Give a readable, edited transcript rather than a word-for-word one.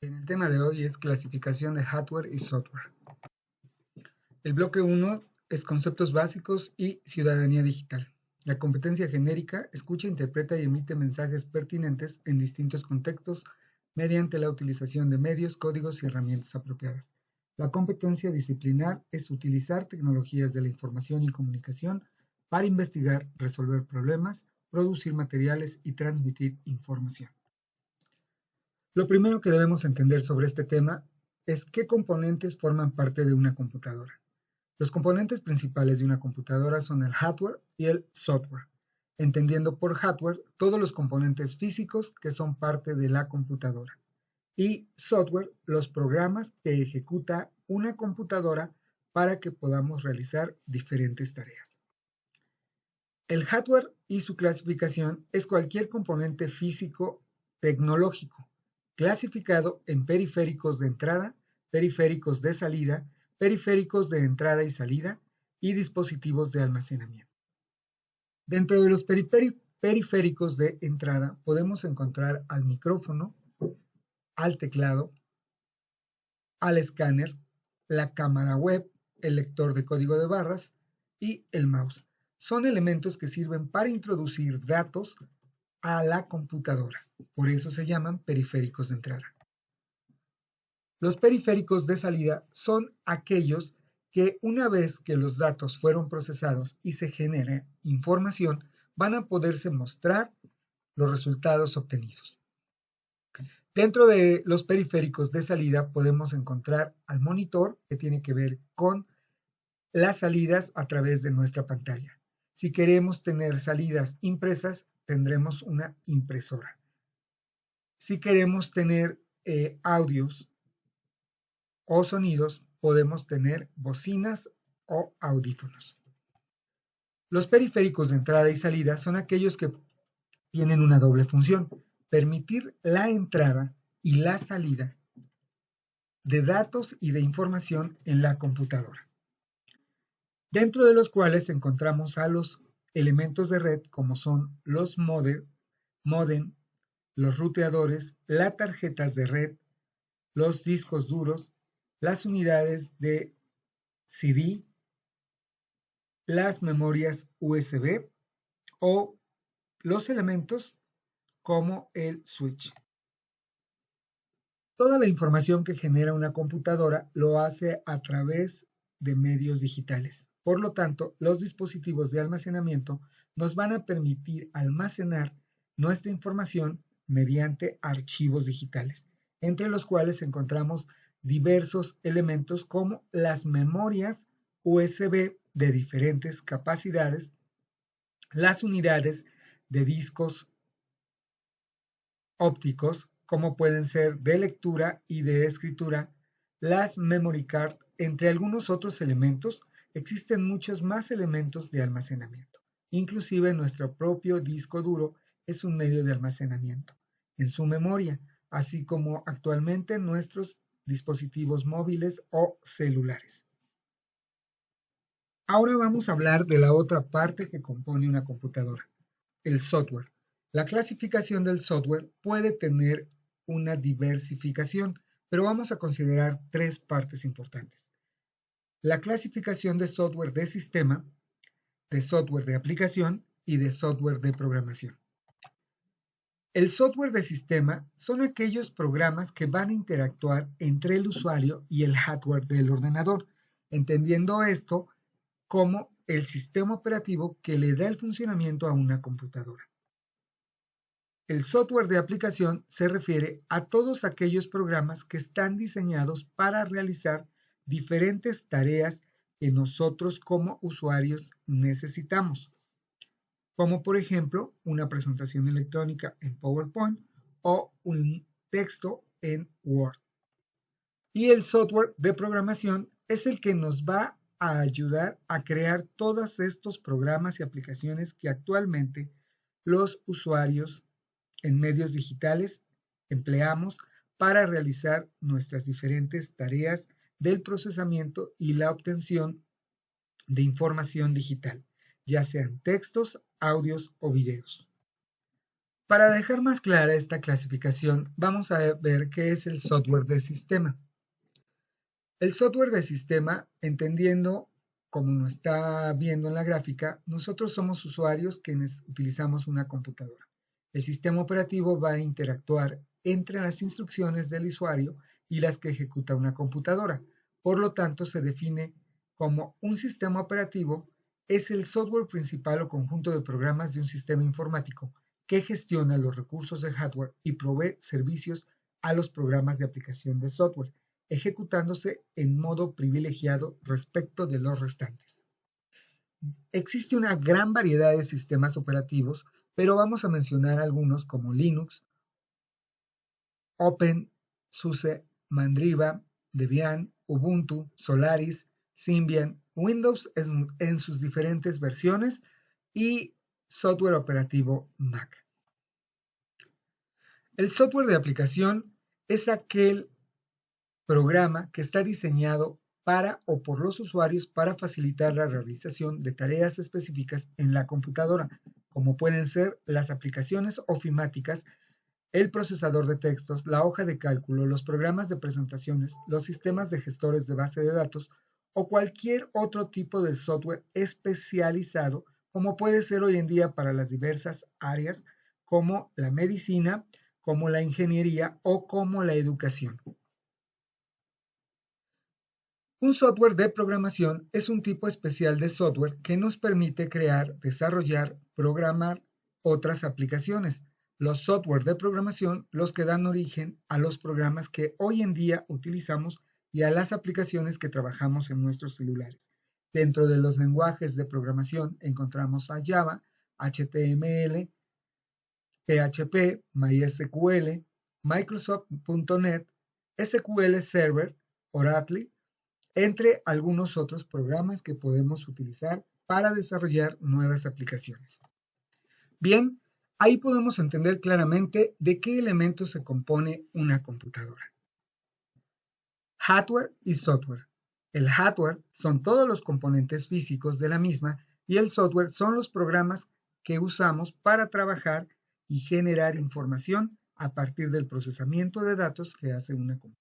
El tema de hoy es clasificación de hardware y software. El bloque 1 es conceptos básicos y ciudadanía digital. La competencia genérica escucha, interpreta y emite mensajes pertinentes en distintos contextos mediante la utilización de medios, códigos y herramientas apropiadas. La competencia disciplinar es utilizar tecnologías de la información y comunicación para investigar, resolver problemas, producir materiales y transmitir información. Lo primero que debemos entender sobre este tema es qué componentes forman parte de una computadora. Los componentes principales de una computadora son el hardware y el software, entendiendo por hardware todos los componentes físicos que son parte de la computadora, y software los programas que ejecuta una computadora para que podamos realizar diferentes tareas. El hardware y su clasificación es cualquier componente físico tecnológico clasificado en periféricos de entrada, periféricos de salida, periféricos de entrada y salida y dispositivos de almacenamiento. Dentro de los periféricos de entrada podemos encontrar al micrófono, al teclado, al escáner, la cámara web, el lector de código de barras y el mouse. Son elementos que sirven para introducir datos a la computadora. Por eso se llaman periféricos de entrada. Los periféricos de salida son aquellos que una vez que los datos fueron procesados y se genera información, van a poderse mostrar los resultados obtenidos. Dentro de los periféricos de salida podemos encontrar al monitor, que tiene que ver con las salidas a través de nuestra pantalla. Si queremos tener salidas impresas, tendremos una impresora. Si queremos tener audios o sonidos, podemos tener bocinas o audífonos. Los periféricos de entrada y salida son aquellos que tienen una doble función: permitir la entrada y la salida de datos y de información en la computadora, dentro de los cuales encontramos a los elementos de red como son los módem, los ruteadores, las tarjetas de red, los discos duros, las unidades de CD, las memorias USB o los elementos como el switch. Toda la información que genera una computadora lo hace a través de medios digitales. Por lo tanto, los dispositivos de almacenamiento nos van a permitir almacenar nuestra información mediante archivos digitales, entre los cuales encontramos diversos elementos como las memorias USB de diferentes capacidades, las unidades de discos ópticos, como pueden ser de lectura y de escritura, las memory card, entre algunos otros elementos. Existen muchos más elementos de almacenamiento. Inclusive nuestro propio disco duro es un medio de almacenamiento en su memoria, así como actualmente nuestros dispositivos móviles o celulares. Ahora vamos a hablar de la otra parte que compone una computadora, el software. La clasificación del software puede tener una diversificación, pero vamos a considerar tres partes importantes: la clasificación de software de sistema, de software de aplicación y de software de programación. El software de sistema son aquellos programas que van a interactuar entre el usuario y el hardware del ordenador, entendiendo esto como el sistema operativo que le da el funcionamiento a una computadora. El software de aplicación se refiere a todos aquellos programas que están diseñados para realizar diferentes tareas que nosotros como usuarios necesitamos, como por ejemplo una presentación electrónica en PowerPoint o un texto en Word. Y el software de programación es el que nos va a ayudar a crear todos estos programas y aplicaciones que actualmente los usuarios en medios digitales empleamos para realizar nuestras diferentes tareas del procesamiento y la obtención de información digital, ya sean textos, audios o videos. Para dejar más clara esta clasificación, vamos a ver qué es el software de sistema. El software de sistema, entendiendo como nos está viendo en la gráfica, nosotros somos usuarios quienes utilizamos una computadora. El sistema operativo va a interactuar entre las instrucciones del usuario y las que ejecuta una computadora. Por lo tanto, se define como un sistema operativo es el software principal o conjunto de programas de un sistema informático que gestiona los recursos de hardware y provee servicios a los programas de aplicación de software, ejecutándose en modo privilegiado respecto de los restantes. Existe una gran variedad de sistemas operativos, pero vamos a mencionar algunos como Linux, OpenSUSE, Mandriva, Debian, Ubuntu, Solaris, Symbian, Windows en sus diferentes versiones y software operativo Mac. El software de aplicación es aquel programa que está diseñado para o por los usuarios para facilitar la realización de tareas específicas en la computadora, como pueden ser las aplicaciones ofimáticas, el procesador de textos, la hoja de cálculo, los programas de presentaciones, los sistemas de gestores de base de datos o cualquier otro tipo de software especializado, como puede ser hoy en día para las diversas áreas como la medicina, como la ingeniería o como la educación. Un software de programación es un tipo especial de software que nos permite crear, desarrollar, programar otras aplicaciones. Los software de programación los que dan origen a los programas que hoy en día utilizamos y a las aplicaciones que trabajamos en nuestros celulares. Dentro de los lenguajes de programación encontramos a Java, HTML, PHP, MySQL, Microsoft.NET, SQL Server, Oracle, entre algunos otros programas que podemos utilizar para desarrollar nuevas aplicaciones. Bien, ahí podemos entender claramente de qué elementos se compone una computadora. Hardware y software. El hardware son todos los componentes físicos de la misma y el software son los programas que usamos para trabajar y generar información a partir del procesamiento de datos que hace una computadora.